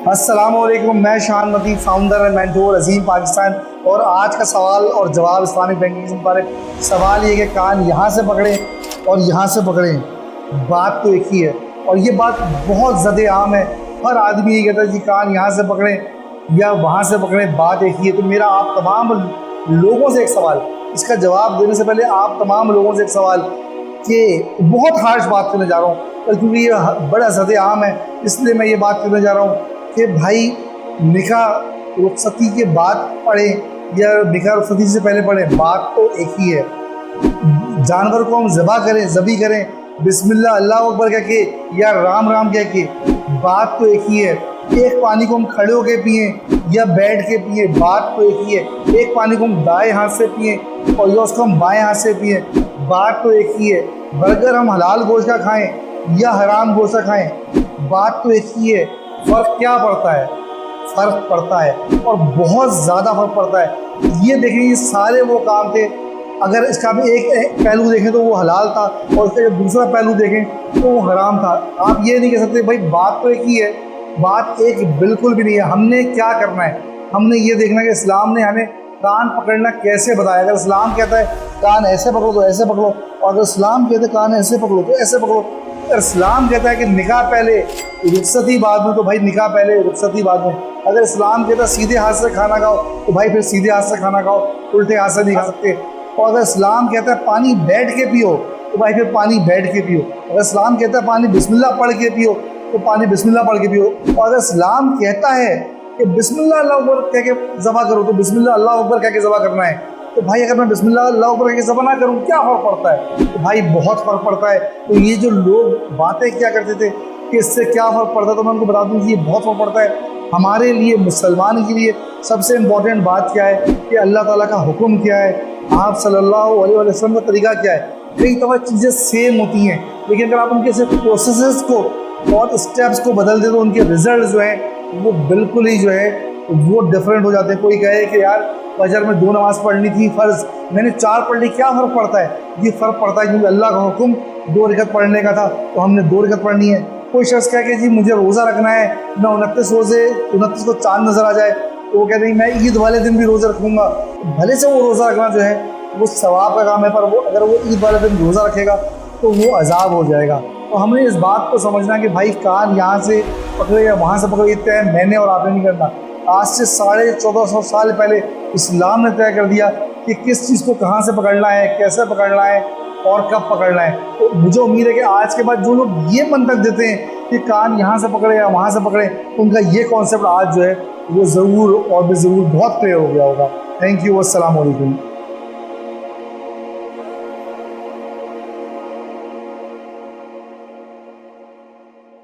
السلام علیکم، میں شان متی، فاؤنڈر اینڈ مینٹور عظیم پاکستان، اور آج کا سوال اور جواب اسلامک بینکنگ سے متعلق سوال یہ کہ کان یہاں سے پکڑیں اور یہاں سے پکڑیں، بات تو ایک ہی ہے، اور یہ بات بہت زیادہ عام ہے۔ ہر آدمی یہ کہتا ہے کہ کان یہاں سے پکڑیں یا وہاں سے پکڑیں، بات ایک ہی ہے۔ تو میرا آپ تمام لوگوں سے ایک سوال، اس کا جواب دینے سے پہلے آپ تمام لوگوں سے ایک سوال کہ بہت ہارش بات کرنے جا رہا ہوں، کیونکہ یہ بڑا زیادہ عام ہے، اس لیے میں یہ بات کرنے جا رہا ہوں کہ بھائی نکاح رخصتی کے بعد پڑھیں یا نکاح رخصتی سے پہلے پڑھیں، بات تو ایک ہی ہے۔ جانور کو ہم ذبح کریں بسم اللہ اللہ اکبر کہہ کے یا رام رام کہہ کے، بات تو ایک ہی ہے۔ ایک پانی کو ہم کھڑے ہو کے پئیں یا بیٹھ کے پئیں، بات تو ایک ہی ہے۔ ایک پانی کو ہم دائیں ہاتھ سے پئیں اور یا اس کو ہم بائیں ہاتھ سے پئیں، بات تو ایک ہی ہے۔ برگر ہم حلال گوشت کا کھائیں یا حرام گوشت کا کھائیں، بات تو ایک ہی ہے۔ فرق کیا پڑتا ہے؟ فرق پڑتا ہے، اور بہت زیادہ فرق پڑتا ہے۔ یہ دیکھیں، یہ سارے وہ کام تھے، اگر اس کا بھی ایک پہلو دیکھیں تو وہ حلال تھا، اور اس کا جب دوسرا پہلو دیکھیں تو وہ حرام تھا۔ آپ یہ نہیں کہہ سکتے بھائی بات تو ایک ہی ہے، بات ایک بالکل بھی نہیں ہے۔ ہم نے کیا کرنا ہے؟ ہم نے یہ دیکھنا ہے کہ اسلام نے ہمیں کان پکڑنا کیسے بتایا۔ اگر اسلام کہتا ہے کان ایسے پکڑو تو ایسے پکڑو، اور اگر اسلام کہتا ہے کان ایسے پکڑو تو ایسے پکڑو۔ اگر اسلام کہتا ہے کہ نکاح پہلے رخصتی بعد میں، تو بھائی نکاح پہلے رخصتی بعد میں۔ اگر اسلام کہتا ہے سیدھے ہاتھ سے کھانا کھاؤ تو بھائی پھر سیدھے ہاتھ سے کھانا کھاؤ، الٹے ہاتھ سے نہیں کھا سکتے۔ اور اگر اسلام کہتا ہے پانی بیٹھ کے پیو تو بھائی پھر پانی بیٹھ کے پیو۔ اگر اسلام کہتا ہے پانی بسم اللہ پڑھ کے پیو تو پانی بسم اللہ پڑھ کے پیو۔ اور اگر اسلام کہتا ہے کہ بسم اللہ اللہ اکبر کہہ کے ذبح کرو تو بسم اللہ اللہ اکبر کہہ کے ذبح کرنا ہے۔ تو بھائی اگر میں بسم اللہ اللہ اکبر کہہ کے ذبح نہ کروں، کیا فرق پڑتا ہے؟ تو بھائی بہت فرق پڑتا ہے۔ تو یہ جو لوگ باتیں کیا کرتے تھے کہ اس سے کیا فرق پڑتا ہے، تو میں ان کو بتا دوں کہ یہ بہت فرق پڑتا ہے۔ ہمارے لیے مسلمان کے لیے سب سے امپورٹنٹ بات کیا ہے کہ اللہ تعالیٰ کا حکم کیا ہے، آپ صلی اللہ علیہ وسلم کا طریقہ کیا ہے۔ کئی دفعہ چیزیں سیم ہوتی ہیں، لیکن اگر آپ ان کے صرف پروسیسز کو اور اسٹیپس کو بدل دیں تو ان کے رزلٹ جو ہیں وہ بالکل ہی جو ہے وہ ڈفرینٹ ہو جاتے ہیں۔ کوئی کہے کہ یار فجر میں 2 نماز پڑھنی تھی فرض، میں نے 4 پڑھ لی، کیا فرق پڑتا ہے؟ یہ فرق پڑتا ہے کیونکہ اللہ کا حکم 2 رکعت پڑھنے کا تھا تو ہم نے 2 رکعت پڑھنی ہے۔ کوئی شخص کہے کہ جی مجھے روزہ رکھنا ہے، میں 29 کو چاند نظر آ جائے تو وہ کہتے ہیں میں عید والے دن بھی روزہ رکھوں گا، بھلے سے وہ روزہ رکھنا جو ہے وہ ثواب کا کام ہے، پر وہ اگر وہ عید والے دن روزہ رکھے گا تو وہ عذاب ہو جائے گا۔ تو ہم نے اس بات کو سمجھنا کہ بھائی کان یہاں سے پکڑے یا وہاں سے پکڑے، یہ طے میں نے اور آپ نے نہیں کرنا۔ آج سے 1450 سال پہلے اسلام نے طے کر دیا کہ کس چیز کو کہاں سے پکڑنا ہے، کیسے پکڑنا ہے اور کب پکڑنا ہے۔ تو مجھے امید ہے کہ آج کے بعد جو لوگ یہ منطق دیتے ہیں کہ کان یہاں سے پکڑے یا وہاں سے پکڑے، ان کا یہ کانسیپٹ آج جو ہے وہ ضرور اور بے ضرور بہت کلیئر ہو گیا ہوگا۔ تھینک یو، السلام علیکم۔